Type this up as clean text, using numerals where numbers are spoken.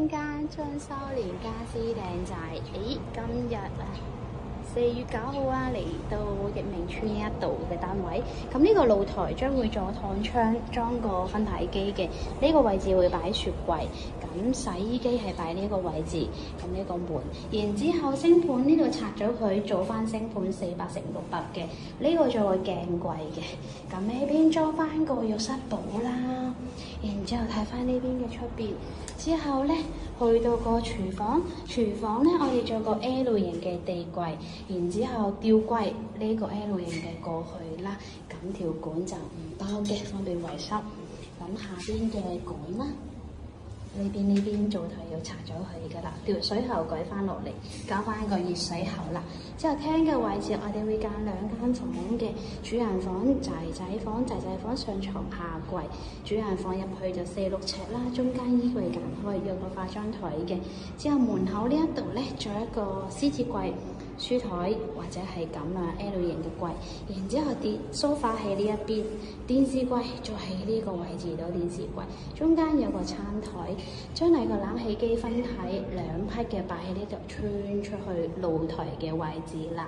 中間裝修連家私靚仔。咦，今日4月9號嚟到益明邨呢一度嘅單位。咁呢個露台將會做趟窗，裝個分體機嘅。呢個位置會擺雪櫃，咁洗衣機係擺呢個位置。咁呢個門，然之後星盤呢度拆咗佢，做翻星盤400×600嘅。呢個做個鏡櫃嘅。咁呢邊裝翻個浴室寶啦。然之後睇翻呢邊嘅出邊，之後咧去到個廚房，廚房咧我哋做個 L 型嘅地櫃，然之後吊櫃呢個 L 型嘅過去啦，咁條管就唔包嘅，方便維修。咁下邊嘅管啦，呢邊灶台要拆咗佢噶啦，條水喉改翻落嚟，加翻個熱水喉啦。之後廳嘅位置，我哋會間2間房嘅，主人房、仔仔房上床下櫃，主人房入去就4、6尺啦，中間衣櫃間可以有個化妝台嘅。之後門口呢一度咧，做一個獅子櫃、書台或者係咁L 型嘅櫃，然之後梳化喺呢一邊，電視櫃就喺呢個位置度，電視櫃中間有個餐台，將你個冷氣機分體2批嘅擺喺呢度，穿出去露台嘅位置啦。